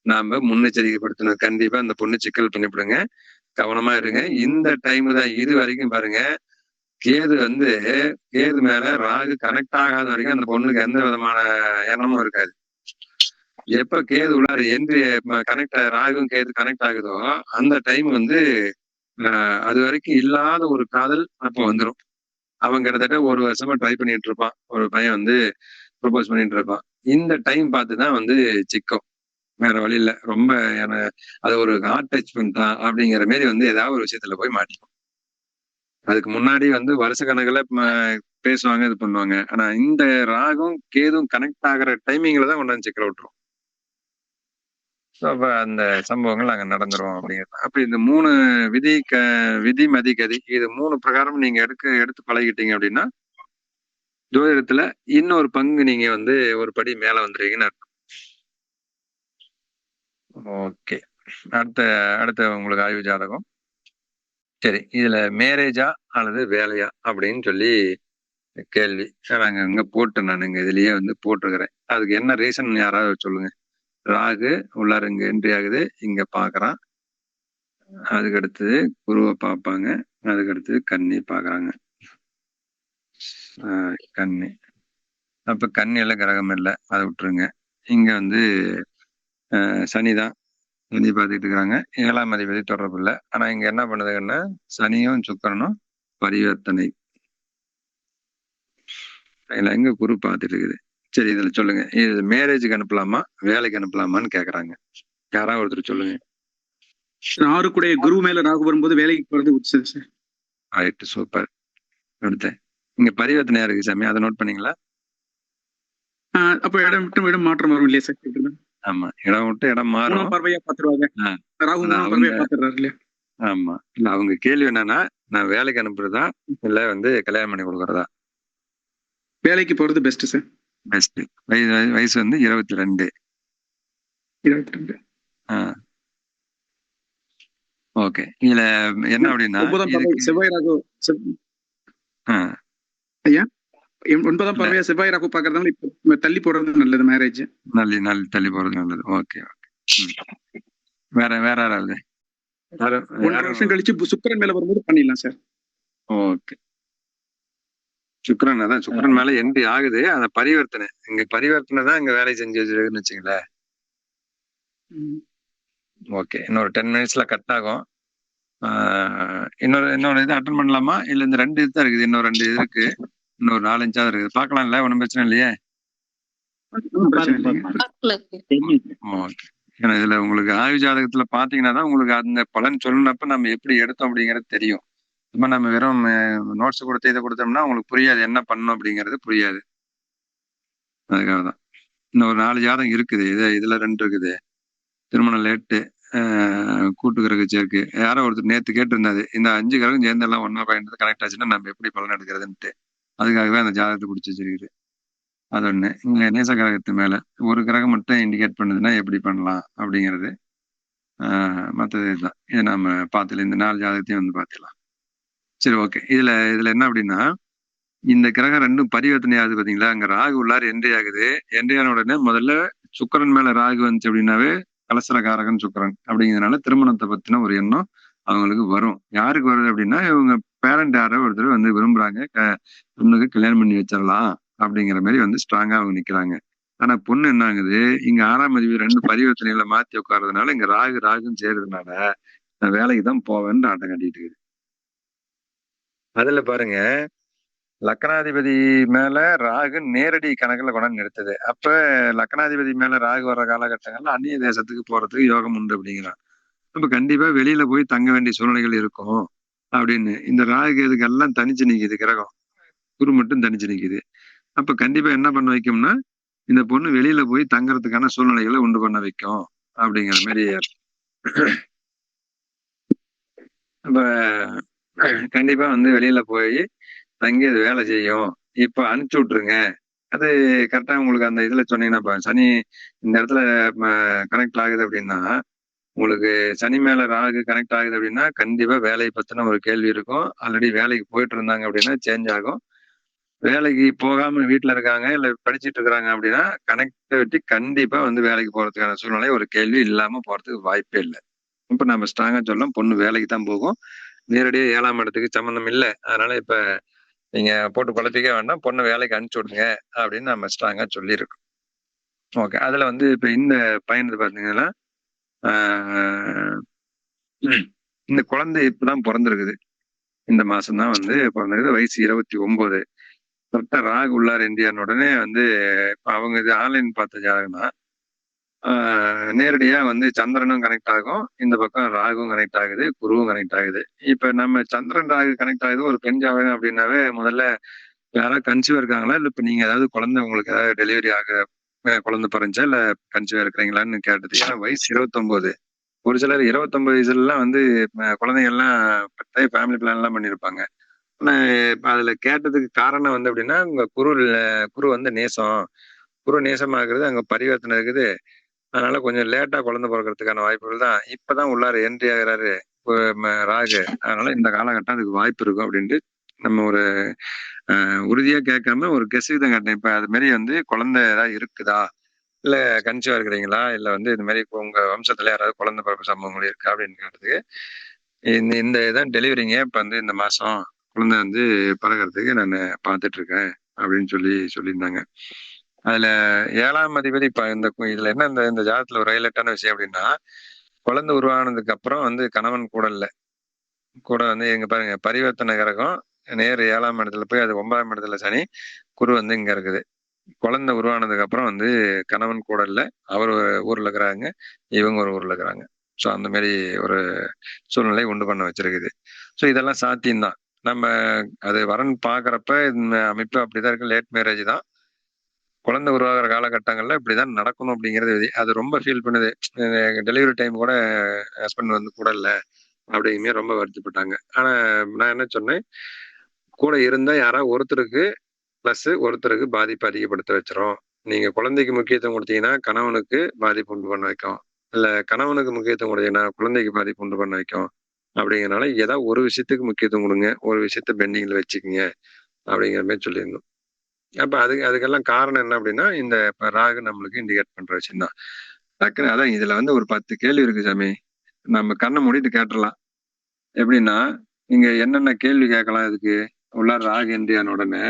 நாம முன்னெச்சரிக்கைப்படுத்தணும், கண்டிப்பா அந்த பொண்ணு சிக்கல் பண்ணிவிடுங்க, கவனமா இருங்க. இந்த டைம் தான் இது வரைக்கும் பாருங்க, கேது மேல ராகு கனெக்ட் ஆகாத வரைக்கும் அந்த பொண்ணுக்கு எந்த விதமான எண்ணமும் இருக்காது. எப்ப கேது உள்ளார என்ட்ரி ராகும் கேது கனெக்ட் ஆகுதோ அந்த டைம் வந்து அது வரைக்கும் இல்லாத ஒரு காதல் அப்ப வந்துடும். அவன் கிட்டத்தட்ட 1 வருஷமா ட்ரை பண்ணிட்டு இருப்பான், ஒரு பையன் வந்து ப்ரொபோஸ் பண்ணிட்டு இருப்பான். இந்த டைம் பார்த்துதான் வந்து சிக்கும், வேற வழி இல்ல. ரொம்ப அது ஒரு ஹார்ட் டச் பண்ணிட்டான் அப்படிங்கிற மாதிரி வந்து ஏதாவது ஒரு விஷயத்துல போய் மாட்டிக்கும். அதுக்கு முன்னாடி வந்து வருஷ கணக்குல பேசுவாங்க, இது பண்ணுவாங்க. ஆனா இந்த ராகும் கேதும் கனெக்ட் ஆகிற டைமிங்ல தான் கொண்டாந்து சிக்கல விட்டுரும். அப்ப அந்த சம்பவங்கள் அங்க நடந்துரும் அப்படிங்கிறது. அப்ப இந்த 3 விதி மதி கதி, இது 3 பிரகாரம் நீங்க எடுத்து பழகிட்டீங்க அப்படின்னா ஜோதிடத்துல இன்னொரு பங்கு நீங்க வந்து ஒரு படி மேல வந்துருவீங்கன்னு அர்த்தம். ஓகே, அடுத்த உங்களுக்கு ஆய்வு ஜாதகம். சரி, இதுல மேரேஜா அல்லது வேலையா அப்படின்னு சொல்லி கேள்வி நாங்க இங்க போட்டேன், நான் இங்க இதுலயே வந்து போட்டிருக்கிறேன். அதுக்கு என்ன ரீசன் யாராவது சொல்லுங்க. ராகு உள்ளார இங்க என்ட்ரி ஆகுது, இங்க பாக்குறான், அதுக்கு அடுத்தது குருவை பார்ப்பாங்க, அதுக்கு அடுத்தது கன்னி பாக்குறாங்க, கன்னி. அப்ப கன்னியில கிரகம் இல்லை, அதை விட்டுருங்க. இங்க வந்து சனிதான், சனி பார்த்துட்டு இருக்காங்க, 7ஆம் அதிபதி தொடர்பு இல்லை. ஆனா இங்க என்ன பண்ணுதுன்னா சனியும் சுக்கிரனும் பரிவர்த்தனை, எங்க குரு பார்த்துட்டு இருக்குது. சரி, இதுல சொல்லுங்க, இது மேரேஜுக்கு அனுப்பலாமா வேலைக்கு அனுப்பலாமான்னு கேக்குறாங்க, யாராவது ஒருத்தர் சொல்லுங்க. 6 கூட குரு மேல ராகு வரும்போது வேலைக்கு போறது உச்சம் சார். Right, super. அடுத்து இங்க பரிவர்த்தனையா இருக்கு சாமி, அதை நோட் பண்ணீங்களா? அப்ப இடம் விட்டு இடம் மாற்றம் வரும் இல்லையா சார்? ஆமா, இடம் விட்டு இடம் மாறும், பார்வையா பாத்துருவாங்க, ராகு பார்வையா பாத்துறாரு இல்லையா? ஆமா. இல்ல அவங்க கேள்வி என்னன்னா, நான் வேலைக்கு அனுப்புறதா? இல்ல வந்து கல்யாணம் பண்ணி குடுக்குறதா? வேலைக்கு போறது பெஸ்ட் சார். பெஸ்ட். வயசு வந்து 22. 22. ஆ. ஓகே. இதுல என்ன அப்படின்னா, 9ஆம் பார்வை இதுக்கு செவ்வாய் ராகு ஆ. ஐயா 9ஆம் இல்ல பார்வையா செவ்வாய் ராகு பாக்குறதுனால இப்ப தள்ளி போடுறது நல்லது மேரேஜ். நல்ல தள்ளி போறது நல்லது. Okay, okay. வேற வேற யாராவது? யாரும் 1.5 வருஷம் கழிச்சு சுக்கிரன் மேல வரும்போது பண்ணிடலாம் சார். ஓகே. சுக்கிரன் அதான் சுக்கிரன் மேல என்ட்ரி ஆகுது. அந்த பரிவர்த்தனை. இங்க பரிவர்த்தனை தான் இங்க வேலை செஞ்சு வச்சிருக்குன்னு வச்சுங்களேன். ஓகே. இன்னொரு 10 மினிட்ஸ்ல கட் ஆகும். இன்னொரு இது அட்டன் பண்ணலாமா? இல்ல இந்த 2 இது தான் இருக்குது. இன்னும் 2 இது இருக்கு. இன்னொரு 4, 5 இருக்குது. பார்க்கலாம்ல? ஒண்ணும் பிரச்சனை இல்லையே? பிரச்சனை இல்லைங்க. ஓகே. ஏன்னா இதுல உங்களுக்கு ஆய்வு ஜாதகத்துல பாத்தீங்கன்னா தான் உங்களுக்கு அந்த பலன் சொல்லப்ப நம்ம எப்படி எடுத்தோம் அப்படிங்கிறது தெரியும். சும்மா நம்ம வெறும் நோட்ஸ் கொடுத்து இதை கொடுத்தோம்னா உங்களுக்கு புரியாது என்ன பண்ணணும் அப்படிங்கிறது புரியாது. அதுக்காக தான். இன்னும் ஒரு 4 ஜாதகம் இருக்குது. இதுல 2 இருக்குது. திருமணம் லேட்டு, கூட்டு கிரக சேர்க்கை. யாரோ ஒருத்தர் நேத்து கேட்டிருந்தாரு. இந்த 5 கிரகம் சேர்ந்தெல்லாம் ஒன்னா பயன்படுத்தி கனெக்ட் ஆச்சுன்னா நம்ம எப்படி பலன் எடுக்கிறதுன்ட்டு. அதுக்காகவே அந்த ஜாதகத்தை பிடிச்சி வச்சிருக்குது. அது ஒண்ணு. இங்க நேச கிரகத்து மேல ஒரு கிரகம் மட்டும் இண்டிகேட் பண்ணுதுன்னா எப்படி பண்ணலாம் அப்படிங்கிறது. மற்றது இதுதான். இதை நம்ம பார்த்துல இந்த 4 ஜாதகத்தையும் வந்து பார்த்துக்கலாம். சரி, ஓகே. இதுல என்ன அப்படின்னா, இந்த கிரகம் 2ம் பரிவர்த்தனை ஆகுது பாத்தீங்களா? அங்க ராகு உள்ளார என்ட்ரி ஆகுது. என்ட்ரி ஆன உடனே முதல்ல சுக்கிரன் மேல ராகு வந்துச்சு அப்படின்னாவே கலசரகாரகன் சுக்கிரன் அப்படிங்கிறதுனால திருமணத்தை பத்தின ஒரு எண்ணம் அவங்களுக்கு வரும். யாருக்கு வருது அப்படின்னா, இவங்க பேரண்ட் யாரோ ஒருத்தர் வந்து விரும்புறாங்க, பொண்ணுக்கு கல்யாணம் பண்ணி வச்சிடலாம் அப்படிங்கிற மாதிரி வந்து ஸ்ட்ராங்கா அவங்க நிக்கிறாங்க. ஆனா பொண்ணு என்ன ஆகுது, இங்க 6ஆம் அதிபதி 2 பரிவர்த்தனைகளை மாத்தி உட்கார்றதுனால இங்க ராகுன்னு சேருறதுனால நான் வேலைக்கு தான் போவேன்னு ஆட்டம் கட்டிட்டு இருக்குது. அதுல பாருங்க, லக்னாதிபதி மேல ராகு நேரடி கணக்குல கொண்டாந்து நிறுத்துது. அப்ப லக்னாதிபதி மேல ராகு வர்ற காலகட்டங்கள்ல அந்நிய தேசத்துக்கு போறதுக்கு யோகம் உண்டு அப்படிங்கிறான். அப்ப கண்டிப்பா வெளியில போய் தங்க வேண்டிய சூழ்நிலைகள் இருக்கும் அப்படின்னு. இந்த ராகு இதுக்கெல்லாம் தனிச்சு நிக்குது கிரகம். குரு மட்டும் தனிச்சு நிக்குது. அப்ப கண்டிப்பா என்ன பண்ண வைக்கும்னா, இந்த பொண்ணு வெளியில போய் தங்கறதுக்கான சூழ்நிலைகளை உண்டு பண்ண வைக்கும் அப்படிங்கிற மாதிரி. அப்ப கண்டிப்பா வந்து வெளியில போய் தங்கி அது வேலை செய்யும். இப்ப அனுப்பிச்சு விட்டுருங்க. அது கரெக்டா உங்களுக்கு அந்த இதுல சொன்னீங்கன்னா, சனி இந்த இடத்துல கனெக்ட் ஆகுது அப்படின்னா, உங்களுக்கு சனி மேல ராகு கனெக்ட் ஆகுது அப்படின்னா கண்டிப்பா வேலையை பத்தின ஒரு கேள்வி இருக்கும். ஆல்ரெடி வேலைக்கு போயிட்டு இருந்தாங்க அப்படின்னா சேஞ்ச் ஆகும். வேலைக்கு போகாம வீட்டுல இருக்காங்க இல்ல படிச்சுட்டு இருக்கிறாங்க அப்படின்னா கனெக்டிவிட்டி கண்டிப்பா வந்து வேலைக்கு போறதுக்கான சூழ்நிலை ஒரு கேள்வி இல்லாம போறதுக்கு வாய்ப்பே இல்லை. இப்ப நம்ம ஸ்ட்ராங்கா சொல்லலாம், பொண்ணு வேலைக்கு தான் போகும். நேரடியா 7ஆம் இடத்துக்கு சம்பந்தம் இல்லை. அதனால இப்ப நீங்க போட்டு குழப்பிக்க வேண்டாம், பொண்ணு வேலைக்கு அனுப்பிச்சு விடுங்க அப்படின்னு நம்ம ஸ்ட்ராங்கா சொல்லியிருக்கோம். ஓகே. அதுல வந்து இப்ப இந்த பையனுக்கு பாத்தீங்கன்னா, இந்த குழந்தை இப்பதான் பிறந்திருக்குது. இந்த மாசம் தான் வந்து பிறந்திருக்குது. வயசு 29. கரெக்டா ராகு உள்ளார் இந்தியான்னு உடனே வந்து அவங்க இது ஆன்லைன் பார்த்த ஜாதகம் தான். நேரடியா வந்து சந்திரனும் கனெக்ட் ஆகும். இந்த பக்கம் ராகுவும் கனெக்ட் ஆகுது, குருவும் கனெக்ட் ஆகுது. இப்ப நம்ம சந்திரன் ராகு கனெக்ட் ஆகுது ஒரு பெண் ஜாதகம் அப்படின்னாவே முதல்ல யாராவது கன்சீவா இருக்காங்களா? இல்ல இப்ப நீங்க ஏதாவது குழந்தை உங்களுக்கு ஏதாவது டெலிவரி குழந்தை பிறந்துச்சா இல்ல கன்சீவா இருக்கிறீங்களான்னு கேட்டது. ஏன்னா வயசு 29. ஒரு சிலர் 29 வயசுல வந்து குழந்தைகள்லாம் ஃபேமிலி பிளான் எல்லாம் பண்ணிருப்பாங்க. ஆனா இப்ப அதுல கேட்டதுக்கு காரணம் வந்து அப்படின்னா, உங்க குரு வந்து குரு நேசமாகிறது அங்க பரிவர்த்தனை இருக்குது. அதனால கொஞ்சம் லேட்டா குழந்தை பிறக்கிறதுக்கான வாய்ப்புகள் தான். இப்பதான் உள்ளார என்ட்ரி ஆகுறாரு ராகு. அதனால இந்த காலகட்டம் அதுக்கு வாய்ப்பு இருக்கும் அப்படின்ட்டு நம்ம ஒரு உறுதியா கேட்காம ஒரு கெஸ்ஸுக்கு தான் கேட்டேன். இப்ப அது மாதிரி வந்து குழந்தை ஏதாவது இருக்குதா? இல்ல கன்சீவா இருக்கிறீங்களா? இல்ல வந்து இந்த மாதிரி உங்க வம்சத்துல யாராவது குழந்தை பிறப்பு சம்பவங்கள் இருக்கா அப்படின்னு கேட்டதுக்கு, இந்த இதான் டெலிவரிங்க. இப்ப வந்து இந்த மாசம் குழந்தை வந்து பிறகுறதுக்கு நான் பார்த்துட்டு இருக்கேன் அப்படின்னு சொல்லியிருந்தாங்க. அதுல 7ஆம் அதிபதி இப்ப இதுல என்ன இந்த ஜாதகத்துல ஒரு ஹைலைட்டான விஷயம் அப்படின்னா, குழந்தை உருவானதுக்கு அப்புறம் வந்து கணவன் கூட வந்து எங்க பாருங்க பரிவர்த்தனை கிரகம் நேர் 7ஆம் இடத்துல போய் அது 9ஆம் இடத்துல சனி, குரு வந்து இங்க இருக்குது. குழந்தை உருவானதுக்கு அப்புறம் வந்து கணவன் கூட இல்ல, அவர் ஊர்ல இருக்கிறாங்க, இவங்க ஒரு ஊர்ல இருக்கிறாங்க. ஸோ அந்த மாதிரி ஒரு சூழ்நிலை உண்டு பண்ண வச்சிருக்குது. ஸோ இதெல்லாம் சாத்தியம்தான். நம்ம அது வரன் பாக்குறப்ப இந்த அமைப்பு அப்படிதான் இருக்கு. லேட் மேரேஜ் தான். குழந்தை உருவாகிற காலகட்டங்கள்ல இப்படிதான் நடக்கணும் அப்படிங்கிறது அது ரொம்ப ஃபீல் பண்ணுது. டெலிவரி டைம் கூட ஹஸ்பண்ட் வந்து கூட இல்ல, அப்படிங்குமே ரொம்ப வருத்தப்பட்டாங்க. ஆனா நான் என்ன சொன்னேன், கூட இருந்தா யாராவது ஒருத்தருக்கு பிளஸ் ஒருத்தருக்கு பாதிப்பு அதிகப்படுத்த வச்சிரும். நீங்க குழந்தைக்கு முக்கியத்துவம் குடுத்தீங்கன்னா, கணவனுக்கு பாதிப்பு உண்டு பண்ண வைக்கும். இல்ல கணவனுக்கு முக்கியத்துவம் குடுத்தீங்கன்னா, குழந்தைக்கு பாதிப்பு உண்டு பண்ண வைக்கும். அப்படிங்கிறனால ஏதாவது ஒரு விஷயத்துக்கு முக்கியத்துவம் குடுங்க. ஒரு விஷயத்த பெண்டிங்ல வச்சுக்கங்க. அப்படிங்கிற மாரி சொல்லியிருந்தோம். அப்ப அதுக்கெல்லாம் காரணம் என்ன அப்படின்னா, இந்த இப்ப ராகு நம்மளுக்கு இண்டிகேட் பண்ற விஷயம் தான். டக்குனு அதான் இதுல வந்து ஒரு 10 கேள்வி இருக்கு சாமி. நம்ம கண்ண மூடிட்டு கேட்டுறலாம். எப்படின்னா, நீங்க என்னென்ன கேள்வி கேட்கலாம் இதுக்கு? உள்ளார ராகு என்ட்ரி ஆன உடனே,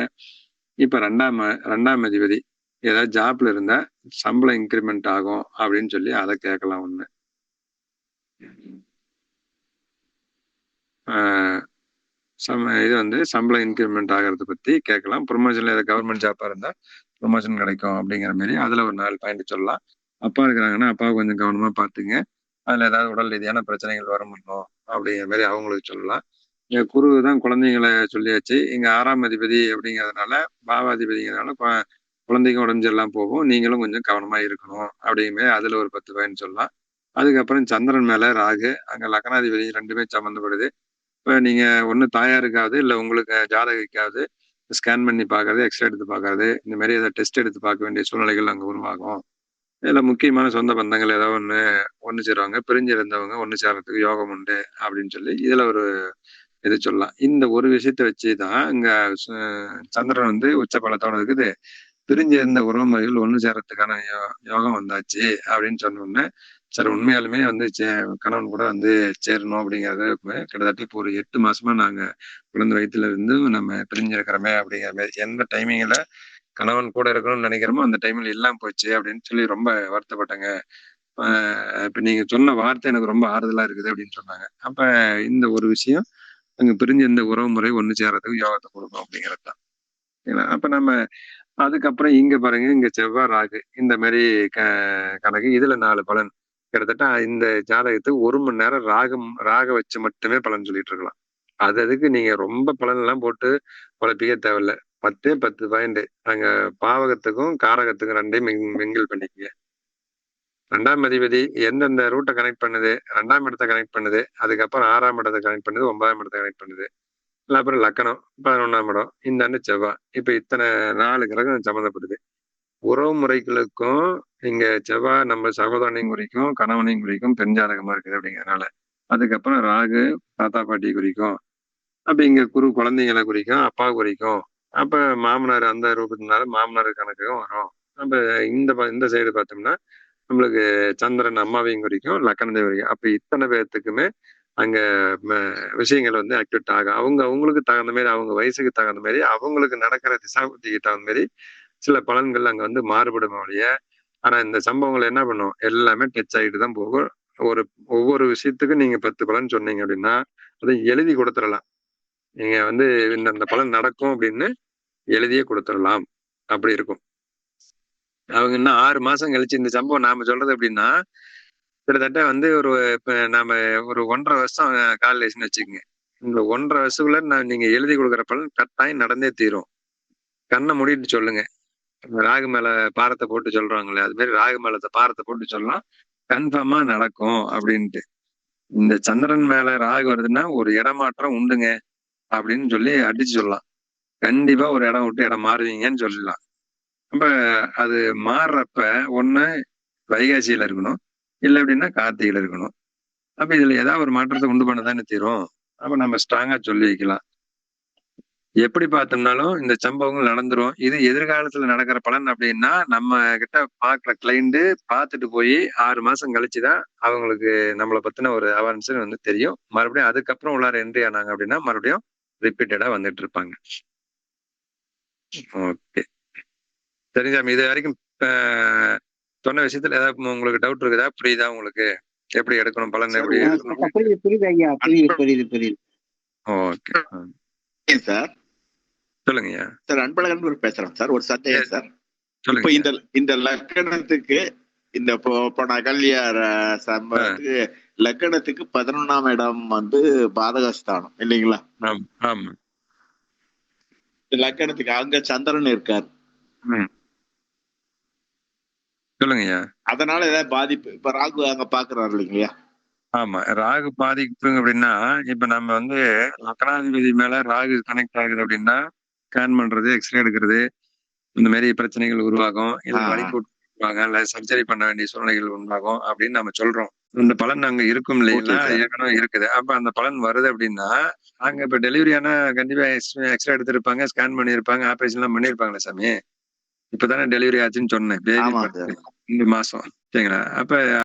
இப்ப 2ஆம் அதிபதி ஏதாவது ஜாப்ல இருந்தா சம்பளம் இன்கிரிமெண்ட் ஆகும் அப்படின்னு சொல்லி அத கேட்கலாம் ஒண்ணு. ஆ இது வந்து சம்பளம் இன்கிரிமெண்ட் ஆகறத பத்தி கேட்கலாம். ப்ரமோஷன்ல ஏதாவது கவர்மெண்ட் ஜாப்பா இருந்தா ப்ரமோஷன் கிடைக்கும் அப்படிங்கிற மாரி அதுல ஒரு 4 பாயிண்ட் சொல்லலாம். அப்பா இருக்கிறாங்கன்னா, அப்பாவ கொஞ்சம் கவனமா பார்த்துங்க. அதுல ஏதாவது உடல் ரீதியான பிரச்சனைகள் வருமுன்னோ அப்படிங்கிற மாரி அவங்களுக்கு சொல்லலாம். இங்க குரு தான் குழந்தைங்கள சொல்லியாச்சு. இங்க 6ஆம் அதிபதி அப்படிங்கிறதுனால, பாவாதிபதிங்கிறதுனால குழந்தைக்கும் உடம்பு சரியில்லாம போகும். நீங்களும் கொஞ்சம் கவனமா இருக்கணும். அப்படிங்கிற மாரி அதுல ஒரு 10 பாயிண்ட் சொல்லலாம். அதுக்கப்புறம் சந்திரன் மேல ராகு, அங்க லக்னாதிபதி 2மே சம்மந்தப்படுது. இப்ப நீங்க ஒண்ணு தாயாருக்காவது, இல்ல உங்களுக்கு ஜாதகிக்காவது ஸ்கேன் பண்ணி பார்க்கறது, எக்ஸ்ரே எடுத்து பார்க்கறது, இந்த மாரி ஏதாவது டெஸ்ட் எடுத்து பார்க்க வேண்டிய சூழ்நிலைகள் அங்க உருவாகும். இதுல முக்கியமான சொந்த பந்தங்கள் ஏதோ ஒண்ணு சேருவாங்க. பிரிஞ்சு இருந்தவங்க ஒண்ணு சேர்றதுக்கு யோகம் உண்டு அப்படின்னு சொல்லி, இதுல ஒரு இது சொல்லலாம். இந்த ஒரு விஷயத்த வச்சு தான் இங்க ச சந்திரன் வந்து உச்ச பலத்தோட இருக்குது. பிரிஞ்சு இருந்த உறவுமுறைகள் ஒண்ணு சேர்றதுக்கான யோகம் வந்தாச்சு அப்படின்னு சொன்ன உடனே, சரி உண்மையாலுமே வந்து கணவன் கூட வந்து சேரணும் அப்படிங்கிறது கிட்டத்தட்ட இப்போ ஒரு 8 மாசமா நாங்க குழந்தை வயித்துல இருந்து நம்ம பிரிஞ்சு இருக்கிறோமே அப்படிங்கிற மாரி. எந்த டைமிங்ல கணவன் கூட இருக்கணும்னு நினைக்கிறோமோ, அந்த டைம்ல இல்லாம போச்சு அப்படின்னு சொல்லி ரொம்ப வருத்தப்பட்டேங்க. அ இப்ப நீங்க சொன்ன வார்த்தை எனக்கு ரொம்ப ஆறுதலா இருக்குது அப்படின்னு சொன்னாங்க. அப்ப இந்த ஒரு விஷயம் அங்க பிரிஞ்சு இந்த உறவுமுறை ஒண்ணு சேர்றதுக்கு யோகத்த குடுக்கும் அப்படிங்கிறது தான். ஏன்னா, அப்ப நம்ம அதுக்கப்புறம் இங்க பாருங்க, இங்க செவ்வாய், ராகு இந்த மாரி க கணக்கு. இதுல 4 பலன். கிட்டத்தட்ட இந்த ஜாதகத்துக்கு 1 மணி நேரம் ராக வச்சு மட்டுமே பலன் சொல்லிட்டு இருக்கலாம். அதுக்கு நீங்க ரொம்ப பலன்லாம் போட்டு குழப்பிக்க தேவையில்ல. 10 பாயிண்ட். அங்க பாவகத்துக்கும், காரகத்துக்கும் 2யும் மிங்கிள் பண்ணிக்கங்க. 2ஆம் அதிபதி எந்தெந்த ரூட்ட கனெக்ட் பண்ணுது, 2ஆம் இடத்த கனெக்ட் பண்ணுது, அதுக்கப்புறம் 6ஆம் இடத்த கனெக்ட் பண்ணுது, 9ஆம் இடத்த கனெக்ட் பண்ணுது. இல்ல அப்புறம் லக்னம், 11ஆம் இடம், இந்த ஆண்டு செவ்வாய். இப்ப இத்தனை 4 கிரகம் சம்மந்தப்படுது. உறவு முறைகளுக்கும் இங்க செவ்வாய் நம்ம சகோதரனையும் குறிக்கும், கணவனையும் குறிக்கும், பெண் ஜாதகமா இருக்குது அப்படிங்கிறதுனால. அதுக்கப்புறம் ராகு தாத்தா பாட்டியை குறிக்கும். அப்ப இங்க குரு குழந்தைங்கள குறிக்கும், அப்பாவை குறிக்கும். அப்ப மாமனார் அந்த ரூபத்தினால மாமனார் கணக்கும் வரும். அப்ப இந்த சைடு பார்த்தோம்னா, நம்மளுக்கு சந்திரன் அம்மாவையும் குறிக்கும், லக்னத்தையும் குறிக்கும். அப்ப இத்தனை பேர்த்துக்குமே அங்க ம விஷயங்கள் வந்து ஆக்டிவேட் ஆகும். அவங்களுக்கு தகுந்த மாரி, அவங்க வயசுக்கு தகுந்த மாரி, அவங்களுக்கு நடக்கிற திசாபுத்திக்கு தகுந்த மாரி சில பலன்கள் அங்க வந்து மாறுபடுமே ஒழிய, ஆனா இந்த சம்பவங்கள் என்ன பண்ணும்? எல்லாமே டச் ஆயிட்டு தான் போகும். ஒவ்வொரு விஷயத்துக்கும் நீங்க 10 பலன் சொன்னீங்க அப்படின்னா, அத எழுதி குடுத்துறலாம். நீங்க வந்து இந்த பலன் நடக்கும் அப்படின்னு எழுதியே குடுத்துறலாம். அப்படி இருக்கும். அவங்க இன்னும் 6 மாசம் கழிச்சு இந்த சம்பவம் நாம சொல்றது எப்படின்னா, கிட்டத்தட்ட வந்து இப்ப நாம ஒரு 1½ வருஷம் கால்குலேஷன் வச்சுக்கங்க. இந்த 1½ வருஷத்துக்குள்ள நீங்க எழுதி குடுக்குற பலன் கட்டாயம் நடந்தே தீரும். கண்ண மூடிட்டு சொல்லுங்க. ராகு மேல பாரத்த போட்டு சொல்றாங்கல்ல, அது மாரி ராகு மேல பாரத்த போட்டு சொல்லலாம். கன்ஃபார்மா நடக்கும் அப்படின்ட்டு. இந்த சந்திரன் மேல ராகு வருதுன்னா, ஒரு இடமாற்றம் உண்டுங்க அப்படின்னு சொல்லி அடிச்சு சொல்லலாம். கண்டிப்பா ஒரு இடம் விட்டு இடம் மாறுவீங்கன்னு சொல்லலாம். அப்ப அது மாறுறப்ப ஒண்ணு வைகாசியில இருக்கணும். இல்ல அப்படின்னா கார்த்திகையில இருக்கணும். அப்ப இதுல ஏதாவது ஒரு மாற்றத்த உண்டு பண்ண தானே தீரும். அப்ப நம்ம ஸ்ட்ராங்கா சொல்லி வைக்கலாம். எப்படி பார்த்தோம்னாலும் இந்த சம்பவங்கள் நடந்துரும். இது எதிர்காலத்துல நடக்கிற பலன் அப்படின்னா, நம்ம கிட்ட பார்க்குற கிளையண்ட் பார்த்துட்டு போய் 6 மாசம் கழிச்சு தான் அவங்களுக்கு நம்மள பத்தின ஒரு அவேர்னஸ் வந்து தெரியும். மறுபடியும் அதுக்கப்புறம் உள்ளார என்ட்ரி ஆனாங்க அப்படின்னா, மறுபடியும் ரிப்பீட்டடா வந்துட்டு இருப்பாங்க. ஓகே. சரி சாமி. இது வரைக்கும் சொன்ன விஷயத்துல ஏதாவது உங்களுக்கு டவுட் இருக்குதா? புரியுதா உங்களுக்கு? எப்படி எடுக்கணும்? பலன் எப்படி எடுக்கணும்? புரியுது ஐயா. புரியுது. ஓகே. சார் சொல்லுங்கய்யா. சார் அன்பழகன் பேசுறேன் சார். ஒரு சந்தேகம் சார். இப்ப சொல்லுங்க. இந்த லக்கணத்துக்கு இந்த போன அகல்யார் சம்பவத்துக்கு லக்கணத்துக்கு 11ஆம் இடம் வந்து பாதகஸ்தானம் இல்லைங்களா? ஆமா. லக்கணத்துக்கு அங்க சந்திரன் இருக்கார். சொல்லுங்கய்யா. அதனால ஏதாவது பாதிப்பு இப்ப ராகு அங்க பாக்குறாரு இல்லைங்களா? ஆமா. ராகு பாதிப்பு அப்படின்னா, இப்ப நம்ம வந்து லக்னாதிபதி மேல ராகு கனெக்ட் ஆகுது அப்படின்னா, ஸ்கேன் பண்றது, எக்ஸ்ரே எடுக்கிறது, இந்த மாரி பிரச்சனைகள் உருவாகும். இல்ல ஆ, வலி போட்டுருவாங்க, இல்ல சர்ஜரி பண்ண வேண்டிய சூழ்நிலைகள் உண்டாகும் அப்படின்னு நம்ம சொல்றோம். இந்த பலன் அங்க இருக்கும் ஓகே இல்லைங்களா? சார். ஏற்கனவே இருக்குது. அப்ப அந்த பலன் வருது அப்படின்னா, அங்க இப்ப டெலிவரி ஆனா கண்டிப்பா எக்ஸ்ரே எடுத்திருப்பாங்க, ஸ்கேன் பண்ணியிருப்பாங்க, ஆபரேஷன்லாம் பண்ணியிருப்பாங்கல்ல சாமி? இப்பதானே டெலிவரி ஆச்சுன்னு சொன்னேன். பேபி ஆமா சார். 2 மாசம். சரிங்களா? அப்ப